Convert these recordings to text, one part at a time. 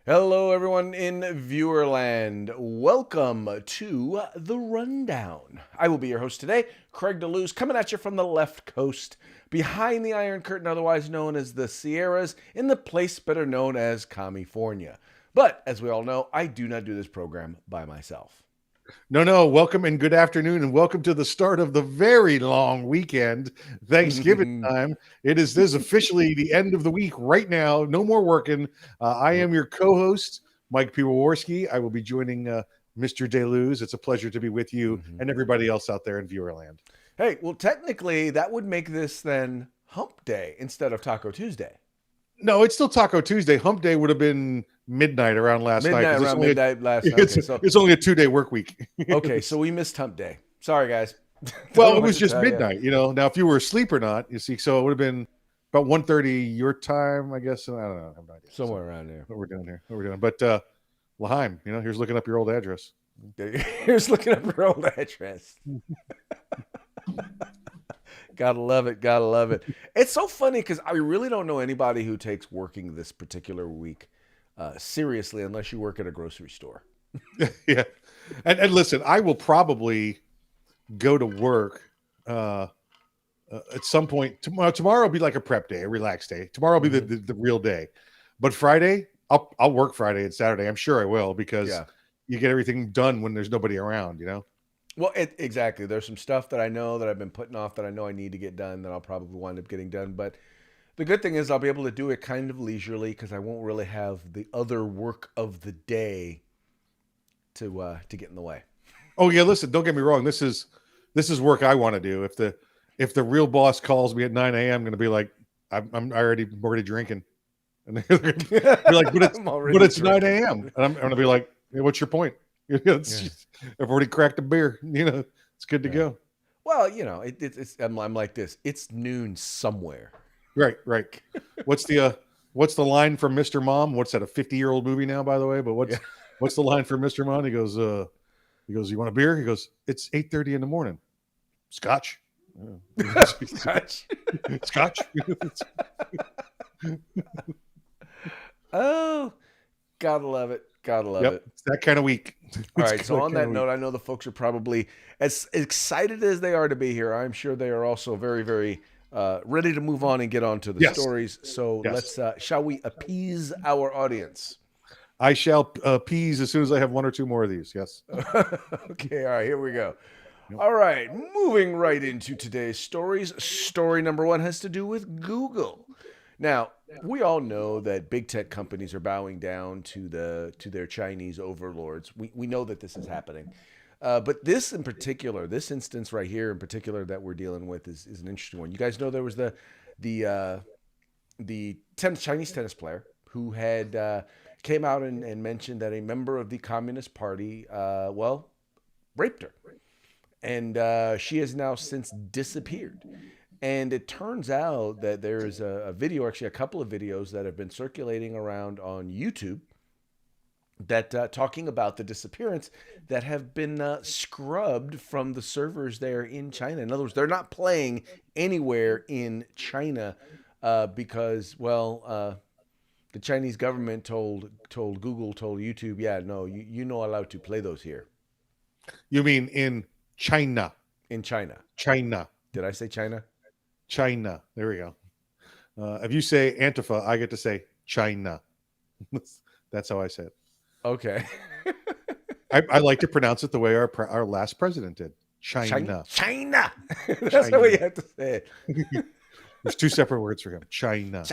Hello, everyone in Viewerland. Welcome to The Rundown. I will be your host today, Craig DeLuz, coming at you from the left coast, behind the Iron Curtain, otherwise known as the Sierras, in the place better known as California. But, as we all know, I do not do this program by myself. No. Welcome and good afternoon, and welcome to the start of the very long weekend, Thanksgiving time. This is officially the end of the week right now. No more working. I am your co-host, Mike Piwowarski. I will be joining Mr. DeLuz. It's a pleasure to be with you and everybody else out there in Viewerland. Hey, well, technically, that would make this then Hump Day instead of Taco Tuesday. No, it's still Taco Tuesday. Hump Day would have been midnight around last night. Midnight, around midnight last night. It's only a 2-day work week. Okay, so we missed Hump Day. Sorry, guys. Well, it was just midnight, Now, if you were asleep or not, you see, so it would have been about 1:30 your time, I guess. I don't know. I have no idea. Somewhere around there. What we're doing here. But Laheim, here's looking up your old address. Here's looking up your old address. Gotta love it. Gotta love it. It's so funny because I really don't know anybody who takes working this particular week seriously unless you work at a grocery store. Yeah. And listen, I will probably go to work at some point. Tomorrow will be like a prep day, a relaxed day. Tomorrow will be the real day. But Friday, I'll work Friday and Saturday. I'm sure I will because you get everything done when there's nobody around, Well, exactly. There's some stuff that I know that I've been putting off that I know I need to get done that I'll probably wind up getting done. But the good thing is I'll be able to do it kind of leisurely because I won't really have the other work of the day to get in the way. Oh yeah, listen, don't get me wrong. This is work I want to do. If the real boss calls me at 9 a.m., I'm going to be like, I'm already drinking, and they're like, but it's 9 a.m. and I'm going to be like, hey, what's your point? I've already cracked a beer. It's good to go. Well, I'm like this. It's noon somewhere. Right. What's the line from Mr. Mom? What's that? A 50-year-old movie now, by the way. But what's the line from Mr. Mom? He goes, you want a beer? He goes, it's 8:30 in the morning. Scotch. Scotch. Oh, gotta love it. Gotta love it. It's that kind of week. All right. So on that note, I know the folks are probably as excited as they are to be here. I'm sure they are also very, very ready to move on and get on to the stories. So let's, shall we appease our audience? I shall appease as soon as I have one or two more of these. Yes. Okay. All right. Here we go. All right. Moving right into today's stories. Story number one has to do with Google. Now, we all know that big tech companies are bowing down to their Chinese overlords. We know that this is happening. But this in particular, this instance right here in particular that we're dealing with is an interesting one. You guys know there was the Chinese tennis player who had came out and mentioned that a member of the Communist Party, raped her. And she has now since disappeared. And it turns out that there is a video, actually a couple of videos that have been circulating around on YouTube that talking about the disappearance that have been scrubbed from the servers there in China. In other words, they're not playing anywhere in China because, the Chinese government told Google, told YouTube, you're not allowed to play those here. You mean in China? In China. China. Did I say China? China. There we go. If you say Antifa, I get to say China. That's how I say it. Okay. I like to pronounce it the way our last president did. China. China. That's how you have to say it. There's two separate words for him. China.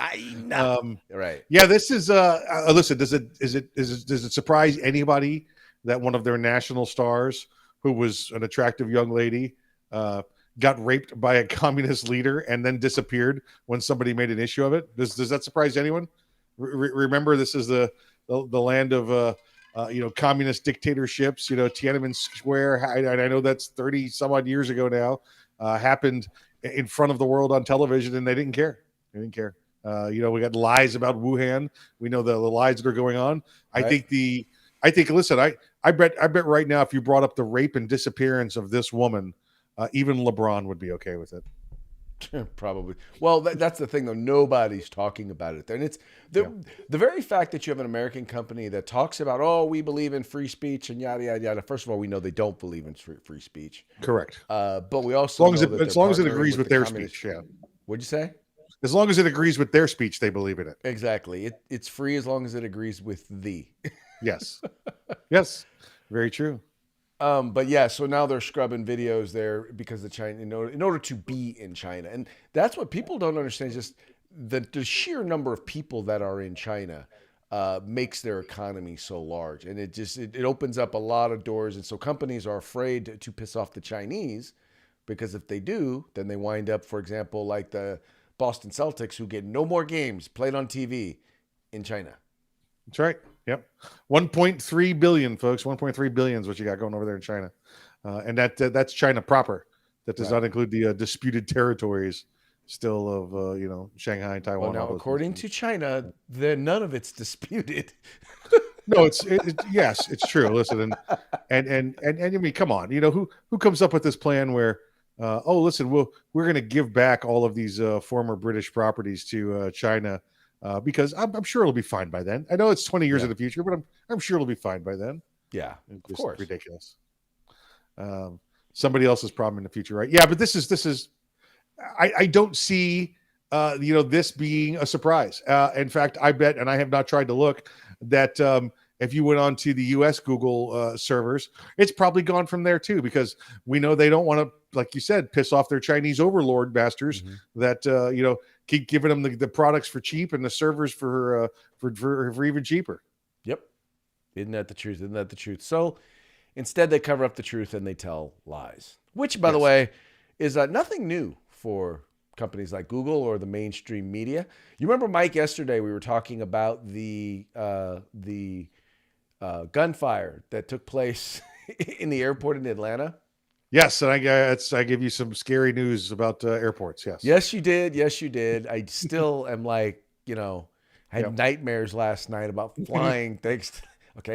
Right. Yeah, this is listen, does it surprise anybody that one of their national stars, who was an attractive young lady, got raped by a communist leader and then disappeared when somebody made an issue of it? Does that surprise anyone? Remember, this is the land of communist dictatorships. Tiananmen Square. I know that's 30 some odd years ago now. Happened in front of the world on television, and they didn't care. We got lies about Wuhan. We know the lies that are going on. Right. Listen, I bet right now, if you brought up the rape and disappearance of this woman, even LeBron would be okay with it. Probably. Well, that's the thing, though. Nobody's talking about it there, and it's the very fact that you have an American company that talks about, oh, we believe in free speech and yada yada yada. First of all, we know they don't believe in free speech. Correct. But we also know that As long as it they're partnering agrees with the their communist- speech, yeah. What'd you say? As long as it agrees with their speech, they believe in it. Exactly. It's free as long as it agrees with the. Yes. Yes. Very true. But yeah, so now they're scrubbing videos there because the China in order to be in China, and that's what people don't understand. Just the sheer number of people that are in China makes their economy so large, and it opens up a lot of doors. And so companies are afraid to piss off the Chinese because if they do, then they wind up, for example, like the Boston Celtics, who get no more games played on TV in China. That's right. Yep. 1.3 billion, folks. 1.3 billion is what you got going over there in China. And that's China proper. That does not include the disputed territories still of, Shanghai and Taiwan. Well, now, according to China, none of it's disputed. No, yes, it's true. Listen, and I mean, come on, who comes up with this plan where, listen, we're going to give back all of these former British properties to China. Because I'm sure it'll be fine by then. I know it's 20 years in the future, but I'm sure it'll be fine by then. Yeah, of course. Ridiculous. Somebody else's problem in the future, right? Yeah, but this is. I don't see this being a surprise. In fact, I bet, and I have not tried to look, that if you went on to the U.S. Google servers, it's probably gone from there too, because we know they don't want to, like you said, piss off their Chinese overlord bastards that keep giving them the products for cheap and the servers for even cheaper. Yep. Isn't that the truth? Isn't that the truth? So instead, they cover up the truth and they tell lies, which, by the way, is nothing new for companies like Google or the mainstream media. You remember, Mike, yesterday we were talking about the gunfire that took place in the airport in Atlanta. Yes, and I give you some scary news about airports. Yes. Yes, you did. Yes, you did. I still am like, I had nightmares last night about flying. I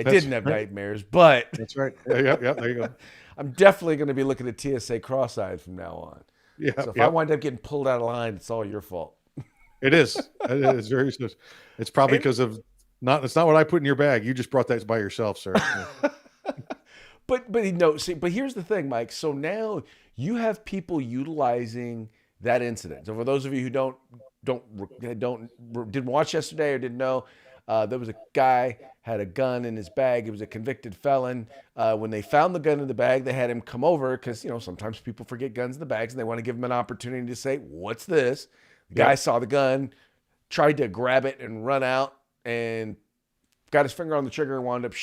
didn't have nightmares, but that's right. Yeah. There you go. I'm definitely going to be looking at TSA cross-eyed from now on. Yeah. So if I wind up getting pulled out of line, it's all your fault. It is. It is very. It's probably because of not. It's not what I put in your bag. You just brought that by yourself, sir. But here's the thing, Mike. So now you have people utilizing that incident. So for those of you who didn't watch yesterday or didn't know, there was a guy had a gun in his bag. He was a convicted felon. When they found the gun in the bag, they had him come over because sometimes people forget guns in the bags and they want to give him an opportunity to say, "What's this?" The guy saw the gun, tried to grab it and run out, and got his finger on the trigger and wound up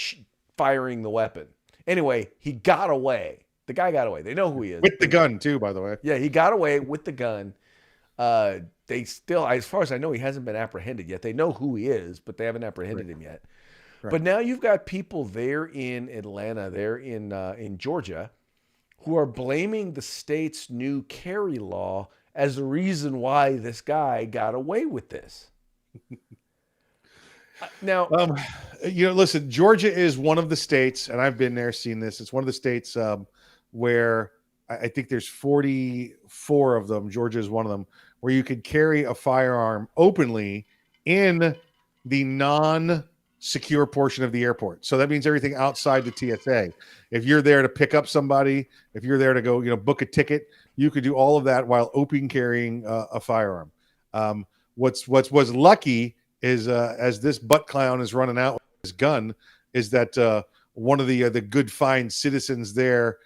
firing the weapon. Anyway, he got away. The guy got away. They know who he is. With the gun, too, by the way. Yeah, he got away with the gun. They still, as far as I know, he hasn't been apprehended yet. They know who he is, but they haven't apprehended him yet. Right. But now you've got people there in Atlanta, there in Georgia, who are blaming the state's new carry law as the reason why this guy got away with this. Now, listen, Georgia is one of the states, and I've been there, seen this. It's one of the states where I think there's 44 of them. Georgia is one of them where you could carry a firearm openly in the non-secure portion of the airport. So that means everything outside the TSA. If you're there to pick up somebody, if you're there to go, book a ticket, you could do all of that while open carrying a firearm. What's lucky is as this butt clown is running out with his gun, is that one of the good fine citizens there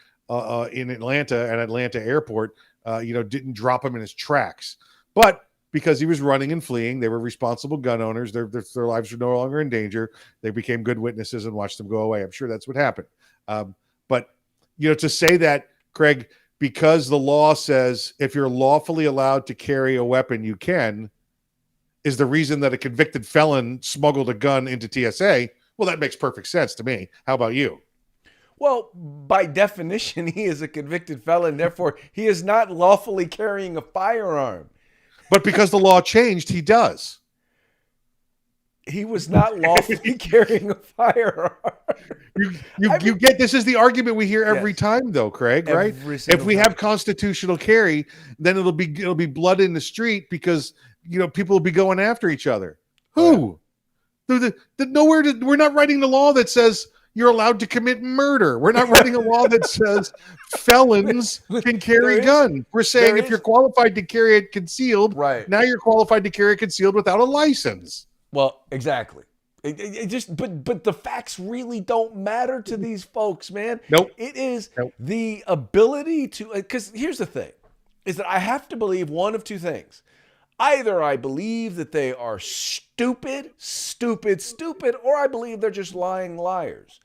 in Atlanta at Atlanta Airport, didn't drop him in his tracks. But because he was running and fleeing, they were responsible gun owners. Their lives were no longer in danger. They became good witnesses and watched them go away. I'm sure that's what happened. But to say that, Craig, because the law says if you're lawfully allowed to carry a weapon, you can, is the reason that a convicted felon smuggled a gun into TSA. Well, that makes perfect sense to me. How about you? Well, by definition, he is a convicted felon. Therefore, he is not lawfully carrying a firearm. But because the law changed, he does. He was not lawfully carrying a firearm. I You mean, get this is the argument we hear every yes, time though, Craig, right? every If single we time. have constitutional carry, then it'll be blood in the street because people will be going after each other. Oh, Who? We're not writing the law that says you're allowed to commit murder. We're not writing a law that says felons can carry There is, guns. We're saying there if is, you're qualified to carry it concealed, right. now you're qualified to carry it concealed without a license. Well, exactly. It just, but the facts really don't matter to these folks, man. Nope. It is Nope. the ability to, because here's the thing, is that I have to believe one of two things. Either I believe that they are stupid, or I believe they're just lying liars.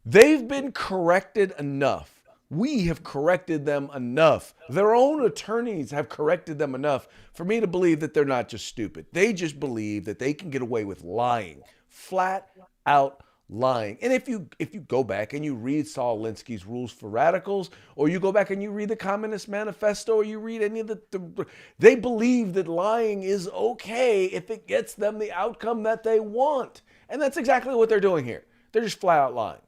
They've been corrected enough. We have corrected them enough. Their own attorneys have corrected them enough for me to believe that they're not just stupid. They just believe that they can get away with lying, flat out lying. And if you go back and you read Saul Alinsky's Rules for Radicals, or you go back and you read the Communist Manifesto, or you read any of they believe that lying is okay if it gets them the outcome that they want. And that's exactly what they're doing here. They're just flat out lying.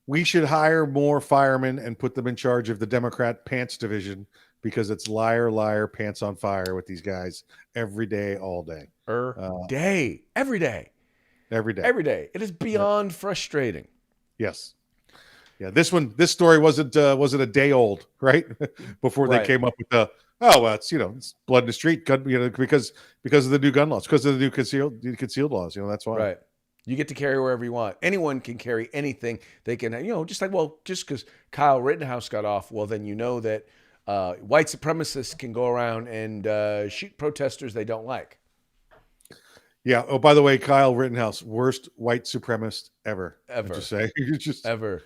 We should hire more firemen and put them in charge of the Democrat pants division because it's liar, liar, pants on fire with these guys every day, all day. Every day. Every day. Every day. It is beyond frustrating. Yes. Yeah. This story wasn't a day old, right? Before they came up with the it's blood in the street, gun, because of the new gun laws, because of the new concealed laws. That's why. Right. You get to carry wherever you want. Anyone can carry anything. They can, just because Kyle Rittenhouse got off, well, then that white supremacists can go around and shoot protesters they don't like. Yeah. Oh, by the way, Kyle Rittenhouse, worst white supremacist ever. Ever. Just say. Ever.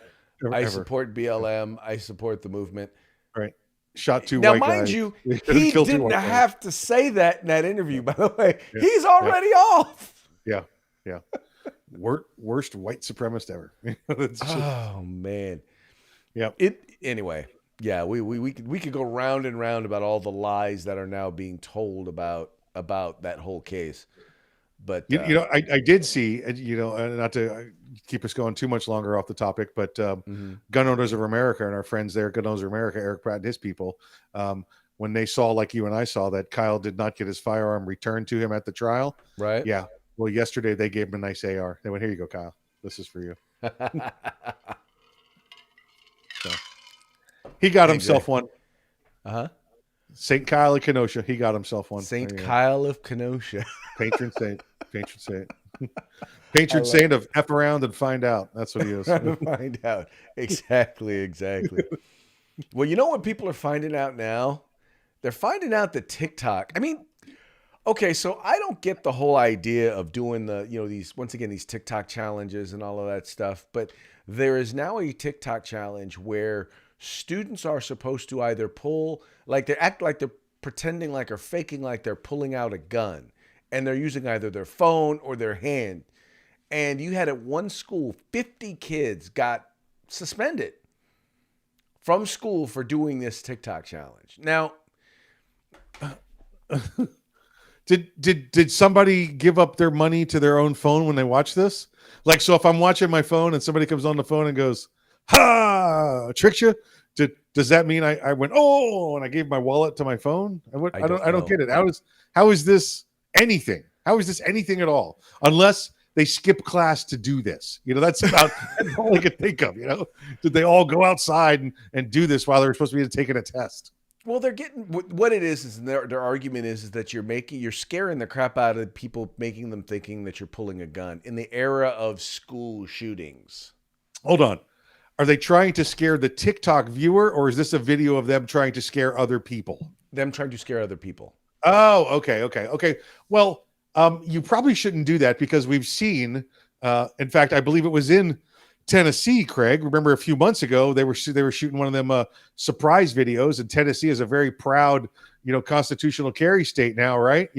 I support BLM. I support the movement. Right. Shot two now, white mind guys. you, he didn't have to say that in that interview, by the way. Yeah. He's already off. Yeah. Yeah. Worst white supremacist ever. Oh man. Yeah. Anyway. Yeah, we could go round and round about all the lies that are now being told about that whole case. But I did see, not to keep us going too much longer off the topic, but Gun Owners of America and our friends there, Gun Owners of America, Eric Pratt and his people, when they saw, like you and I saw, that Kyle did not get his firearm returned to him at the trial. Right. Yeah. Well, yesterday they gave him a nice AR. They went, "Here you go, Kyle. This is for you." So, he got himself one. St. Kyle of Kenosha. He got himself one. St. Kyle of Kenosha. Patron saint. Patron saint. Patron saint of F around and find out. That's what he is. Find out. Exactly. Well, you know what people are finding out now? They're finding out that TikTok, okay, so I don't get the whole idea of doing these TikTok challenges and all of that stuff, but there is now a TikTok challenge where students are supposed to either they act like they're pretending like or faking like they're pulling out a gun, and they're using either their phone or their hand. And you had at one school, 50 kids got suspended from school for doing this TikTok challenge. Now, Did somebody give up their money to their own phone when they watch this? Like, so if I'm watching my phone and somebody comes on the phone and goes, "Ha, tricked you," does that mean I went, "Oh," and I gave my wallet to my phone? I don't get it. How is this anything? How is this anything at all? Unless they skip class to do this. That's about all I can think of. Did they all go outside and do this while they're supposed to be taking a test? Well, they're getting what it is their argument is that you're scaring the crap out of people, making them thinking that you're pulling a gun in the era of school shootings. Hold on. Are they trying to scare the TikTok viewer, or is this a video of them trying to scare other people? Them trying to scare other people. Oh, okay. Well, you probably shouldn't do that because we've seen, in fact, I believe it was in Tennessee, Craig. Remember a few months ago, they were shooting one of them surprise videos, and Tennessee is a very proud, constitutional carry state now, right?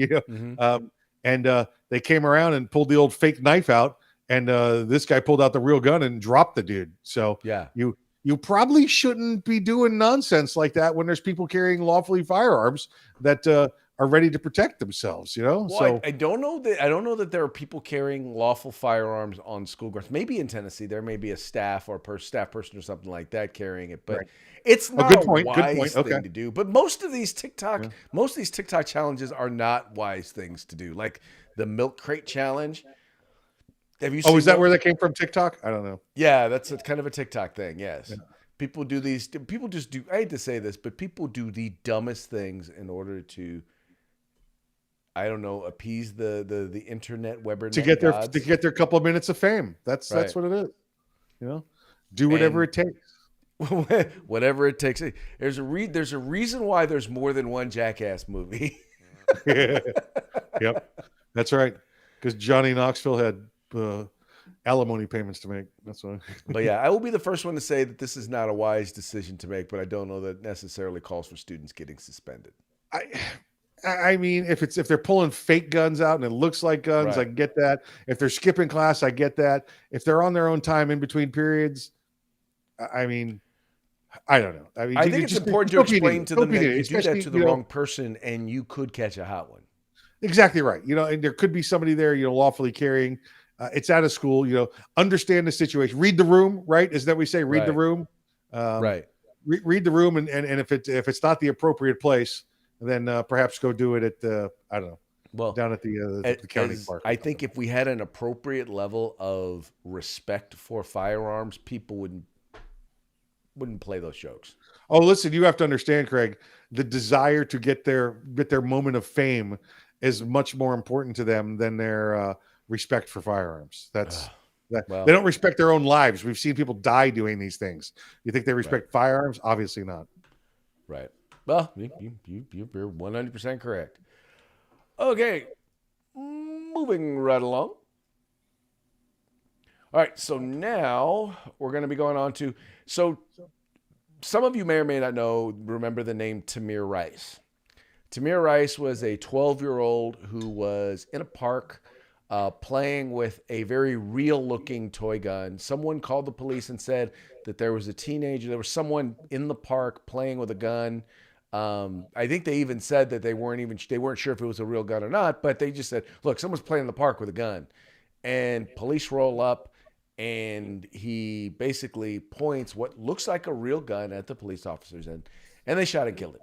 And they came around and pulled the old fake knife out, and this guy pulled out the real gun and dropped the dude. So yeah, you probably shouldn't be doing nonsense like that when there's people carrying lawfully firearms that are ready to protect themselves. Well, So I don't know that there are people carrying lawful firearms on school grounds. Maybe in Tennessee there may be a staff or staff person or something like that carrying it, but right. it's Oh, not good a point. Good point. wise Okay. thing to do. But Yeah. most of these TikTok challenges are not wise things to do. Like the milk crate challenge. Have you Oh, is seen that those? where that came from? TikTok? I don't know. Yeah, that's kind of a TikTok thing. Yeah. Yes. People do these. People just do. I hate to say this, but people do the dumbest things in order to, I don't know, appease the internet webernet To gods. get their couple of minutes of fame. That's Right. what it is. You know, do whatever And it takes. whatever it takes. There's a reason why there's more than one Jackass movie. Yep, that's right. Because Johnny Knoxville had alimony payments to make. That's why. But yeah, I will be the first one to say that this is not a wise decision to make, but I don't know that it necessarily calls for students getting suspended. I I mean, if they're pulling fake guns out and it looks like guns, I Right. get that. If they're skipping class, I get that. If they're on their own time in between periods, I mean, I don't know. I mean, I think it's just important to don't be an explain idiot. to Don't them be an that idiot. you do that Especially, to the wrong person and you could catch a hot one. exactly right. And there could be somebody there, lawfully carrying. It's out of school. Understand the situation. Read the room. Right? Is that we say? Read the Right. room. Um, Right. read the room, and if it's not the appropriate place, then perhaps go do it at the I don't know, Well, down at the county as park. Or I something. think if we had an appropriate level of respect for firearms, people wouldn't play those jokes. Oh, listen, you have to understand, Craig. The desire to get their moment of fame is much more important to them than their respect for firearms. That's Ugh. that they Well, don't respect their own lives. We've seen people die doing these things. You think they right. respect firearms? Obviously not. Right. Well, you're 100% correct. Okay, moving right along. All right, so now we're going to be going on to. So, some of you may or may not remember the name Tamir Rice. Tamir Rice was a 12-year-old who was in a park playing with a very real looking toy gun. Someone called the police and said that there was someone in the park playing with a gun. I think they even said that they weren't sure if it was a real gun or not, but they just said, look, someone's playing in the park with a gun. And police roll up, and he basically points what looks like a real gun at the police officers, and they shot and killed him.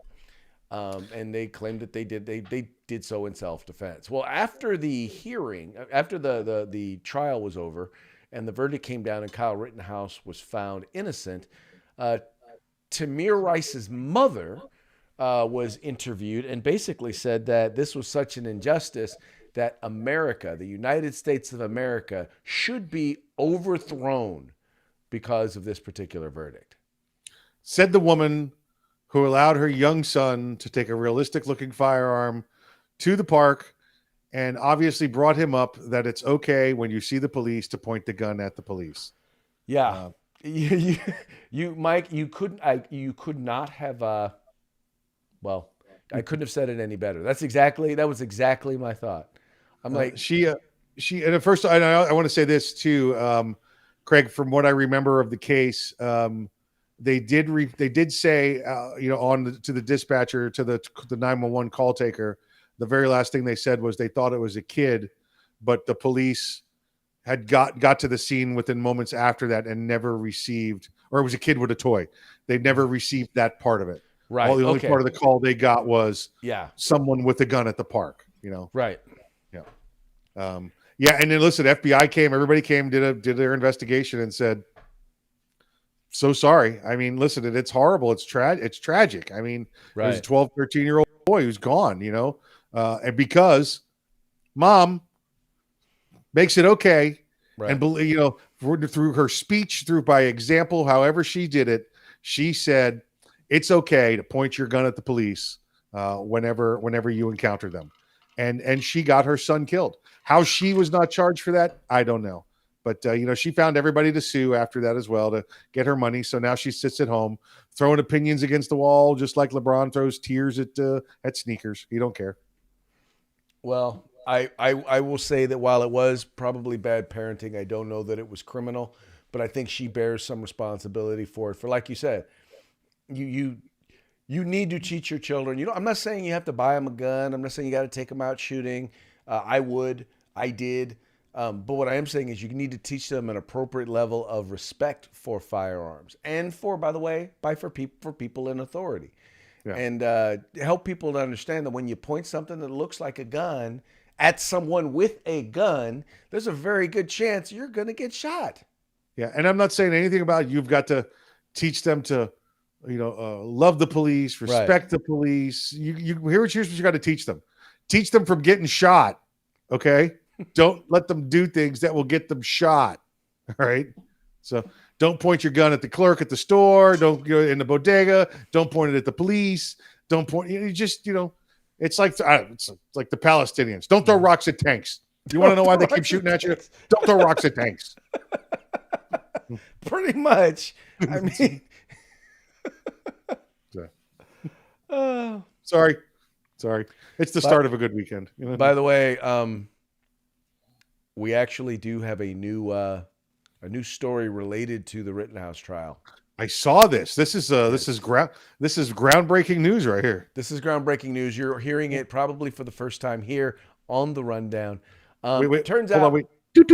And they claimed that they did so in self-defense. Well, after the hearing, after the trial was over, and the verdict came down, and Kyle Rittenhouse was found innocent, uh, Tamir Rice's mother was interviewed and basically said that this was such an injustice that America, the United States of America, should be overthrown because of this particular verdict. Said the woman who allowed her young son to take a realistic looking firearm to the park and obviously brought him up that it's okay when you see the police to point the gun at the police. Yeah, Uh, Mike, you could not have. Well, I couldn't have said it any better. That was exactly my thought. I'm like, she and at first I want to say this too, Craig. From what I remember of the case, they did say to the dispatcher, to the 911 call taker, the very last thing they said was they thought it was a kid, but the police had got to the scene within moments after that and never received, or it was a kid with a toy. They never received that part of it. right, The only okay, part of the call they got was yeah, someone with a gun at the park. right. Yeah. Yeah, and then listen, FBI came, everybody came, did their investigation and said, so sorry. I mean, listen, it's horrible. It's tragic. I mean, there's a Right. 12, 13-year-old boy who's gone, and because mom makes it okay Right. and through her speech, through by example, however she did it, she said it's okay to point your gun at the police whenever you encounter them, and she got her son killed. How she was not charged for that, I don't know. But she found everybody to sue after that as well to get her money. So now she sits at home throwing opinions against the wall, just like LeBron throws tears at sneakers. He don't care. Well, I will say that while it was probably bad parenting, I don't know that it was criminal, but I think she bears some responsibility for it. For like you said, you You need to teach your children. I'm not saying you have to buy them a gun. I'm not saying you got to take them out shooting. I did. But what I am saying is you need to teach them an appropriate level of respect for firearms and by the way, for people in authority. Yeah. And help people to understand that when you point something that looks like a gun at someone with a gun, there's a very good chance you're going to get shot. Yeah. And I'm not saying anything about you've got to teach them to, love the police, respect the police. Here's what you got to teach them. Teach them from getting shot. Okay. Don't let them do things that will get them shot. All right. So don't point your gun at the clerk at the store. Don't go in the bodega. Don't point it at the police. Don't point. It's like the Palestinians. Don't throw rocks at tanks. You want to know why they keep shooting at you? Don't throw rocks at tanks. Pretty much. I mean, sorry. It's the start of a good weekend. By the way, we actually do have a new story related to the Rittenhouse trial. I saw this. This is groundbreaking news right here. This is groundbreaking news. You're hearing it probably for the first time here on the rundown. Wait. Turns out. There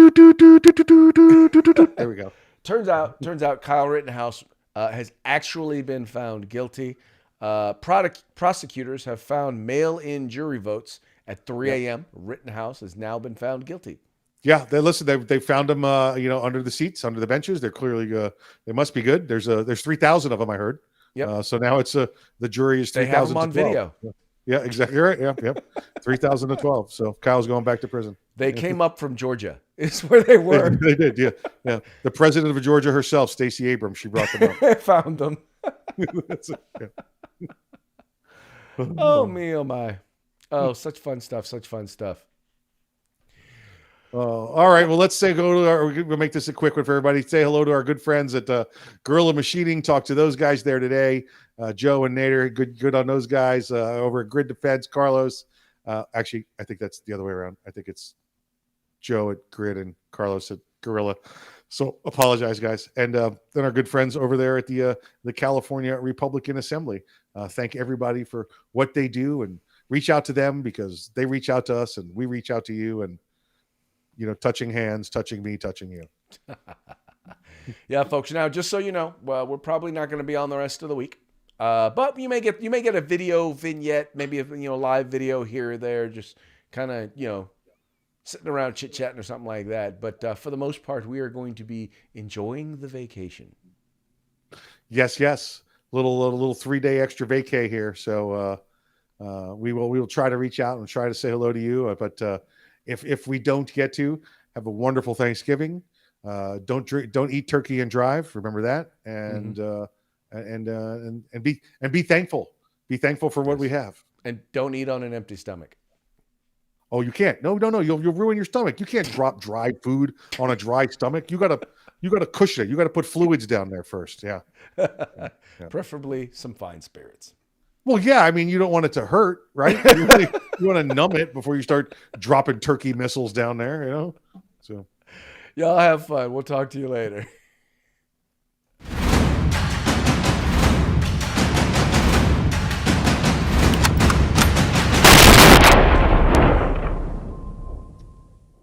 we go. Turns out Kyle Rittenhouse has actually been found guilty. Prosecutors have found mail-in jury votes at 3 a.m. Rittenhouse has now been found guilty. Yeah, they found them, under the seats, under the benches. They're clearly, they must be good. There's 3,000 of them, I heard. Yep. So now it's the jury is 3,000. They have them on video. Yeah, exactly right. Yep. 3,000 to 12. So Kyle's going back to prison. They came up from Georgia. Is where they were. They did. Yeah. The president of Georgia herself, Stacey Abrams, she brought them up. Found them. That's it. Yeah. Oh me, oh my. Oh, such fun stuff. All right. Well, let's we'll make this a quick one for everybody. Say hello to our good friends at Guerrilla Machining. Talk to those guys there today. Joe and Nader, good on those guys over at Grid Defense. Carlos, actually, I think that's the other way around. I think it's Joe at Grid and Carlos at Guerrilla. So apologize, guys. And then our good friends over there at the California Republican Assembly. Thank everybody for what they do and reach out to them because they reach out to us and we reach out to you and, touching hands, touching me, touching you. Yeah, folks. Now, just so you know, we're probably not going to be on the rest of the week. But you may get a video vignette, maybe a live video here or there, just kind of, sitting around chit-chatting or something like that. But for the most part, we are going to be enjoying the vacation. Yes. Little 3-day extra vacay here. So we will try to reach out and try to say hello to you. But if we don't get to, have a wonderful Thanksgiving. Don't eat turkey and drive. Remember that. And and be thankful. Be thankful for what we have. And don't eat on an empty stomach. Oh, you can't. No. You'll ruin your stomach. You can't drop dry food on a dry stomach. You gotta cushion it. You gotta put fluids down there first. Yeah. Preferably some fine spirits. Well, yeah. I mean, you don't want it to hurt, right? You want to numb it before you start dropping turkey missiles down there. So. Y'all have fun. We'll talk to you later.